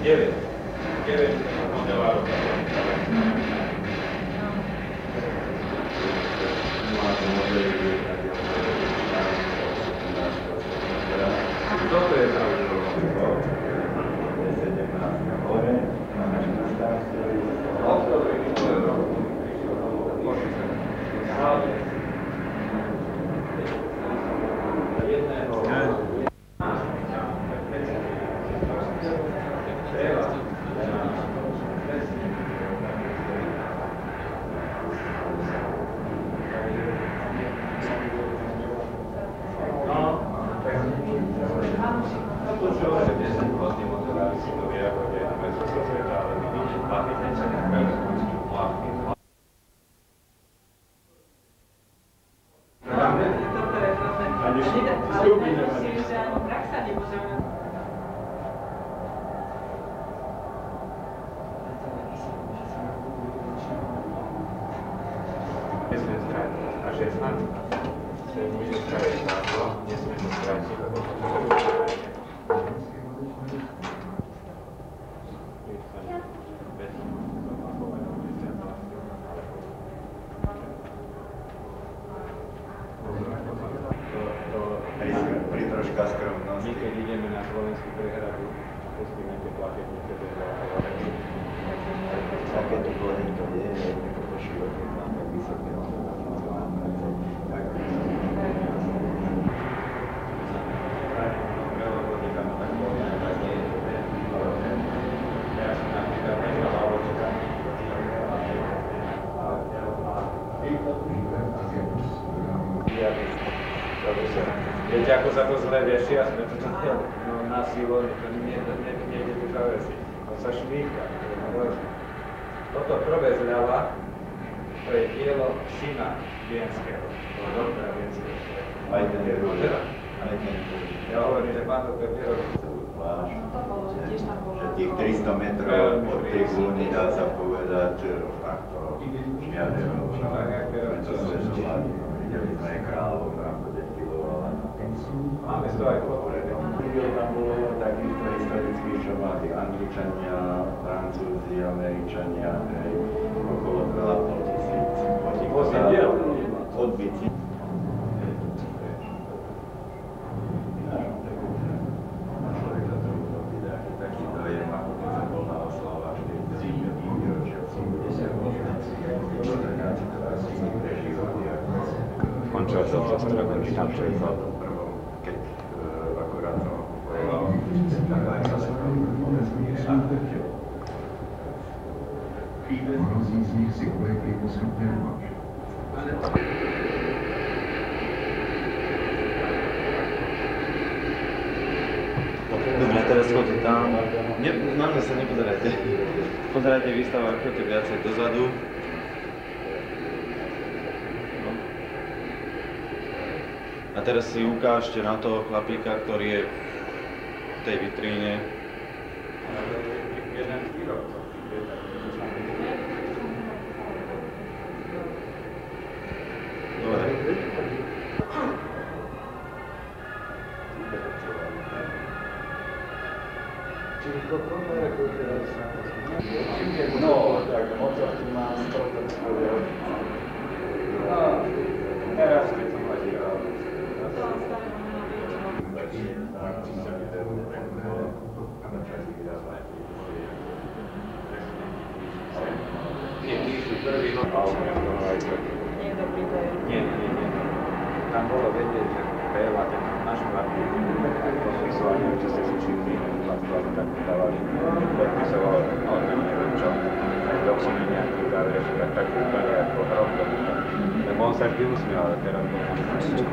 9 modelárov. Toto je zaujímavé. 17 hore, máme 16. Oktober minulého roku prišiel domov od Košice. Jedného. Niekedy ideme na Slovenskú prehradu, pustíme tie plaketnice do hlavy. Takéto plody to nie je, to široké, mám tak vysoké, Viete, ako sa to zle viešia, sme to na silu, to nejde tu zavesiť. On sa švíka. Toto prvé zľava, to je dielo Šina Vienského. Doktora Vienského. Aj ten je rúža. Ja hovorím, že pán doktor Vierovič. Že tých 300 metrov od tribúny dá sa povedať, takto šmiadeho. To sledovali. Videli sme kráľov, tam to destilovala. Máme to aj potrebné. Tam bolo takisto historicky, čo mali Angličania, Francúzi, Američania, okolo 2,5 tisíc. Odbytí. Končil som sa stretnúť keď akorát som povedal, Mnozí z nich si ulegli po schopné váš. Dobre, teraz chodte tam. Na mňa sa nepozerajte. Pozerajte výstavu, ak chodte viacej dozadu. A teraz si ukážte na toho chlapíka, ktorý je v tej vitríne. Jeden z výrobcov. Dobre. No, tak motorky má 100%. No, teraz keď som hľadil. Nie, išli prvý rok, ale aj prvý. Nie. Tam bolo vedieť, že veľa ten náš kvartík, podpisoval, neviem, čo ste si všimli, tak dávali, podpisoval, no neviem čo, dokumy nejaký záver, tak úplne ako hrom to bolo. Lebo on sa vždy usmiel, ale teraz to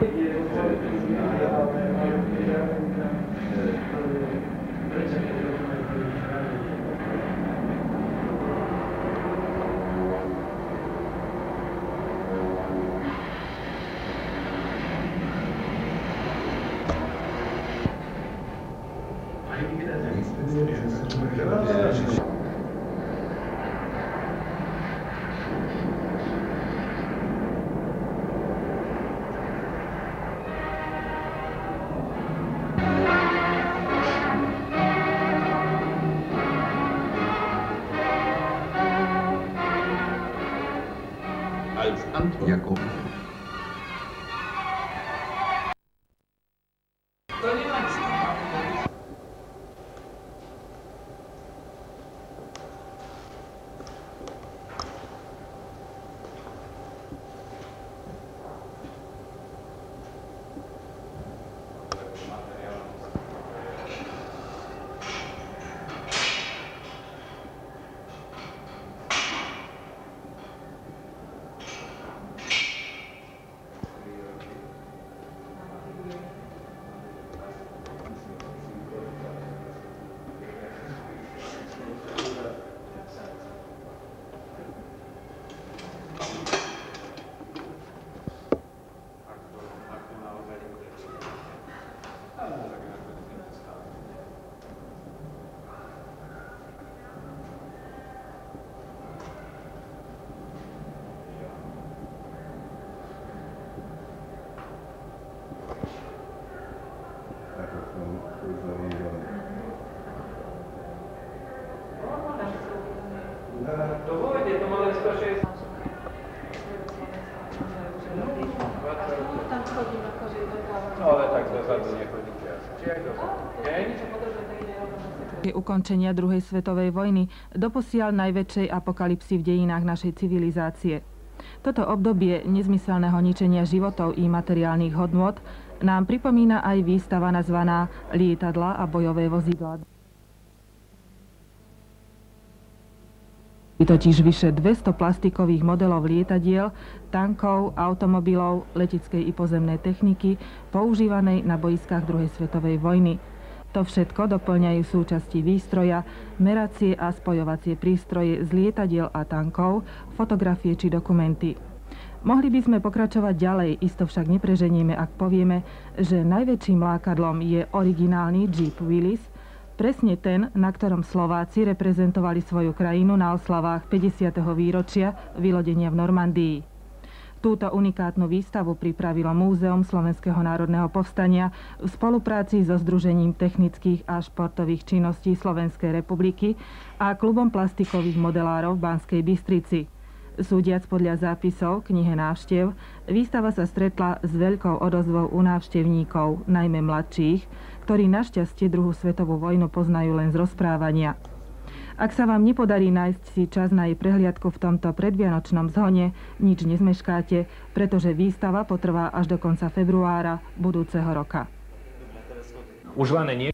jako Dovolite, to máme 160. No ale tak dozadu nechodíte asi. Či aj dozadu? Ukončenia druhej svetovej vojny, doposiaľ najväčšej apokalypsy v dejinách našej civilizácie. Toto obdobie nezmyselného ničenia životov i materiálnych hodnôt nám pripomína aj výstava nazvaná Lietadlá a bojové vozidlá. Totiž vyše 200 plastikových modelov lietadiel, tankov, automobilov, leteckej i pozemnej techniky používanej na boiskách druhej svetovej vojny. To všetko doplňajú súčasti výstroja, meracie a spojovacie prístroje z lietadiel a tankov, fotografie či dokumenty. Mohli by sme pokračovať ďalej, isto však nepreženieme, ak povieme, že najväčším lákadlom je originálny Jeep Willys, presne ten, na ktorom Slováci reprezentovali svoju krajinu na oslavách 50. výročia vylodenia v Normandii. Túto unikátnu výstavu pripravilo Múzeum Slovenského národného povstania v spolupráci so Združením technických a športových činností Slovenskej republiky a Klubom plastikových modelárov v Banskej Bystrici. Súdiac podľa zápisov knihe návštev, výstava sa stretla s veľkou odozvou u návštevníkov, najmä mladších, ktorí našťastie druhú svetovú vojnu poznajú len z rozprávania. Ak sa vám nepodarí nájsť si čas na jej prehliadku v tomto predvianočnom zhone, nič nezmeškáte, pretože výstava potrvá až do konca februára budúceho roka. Už len nie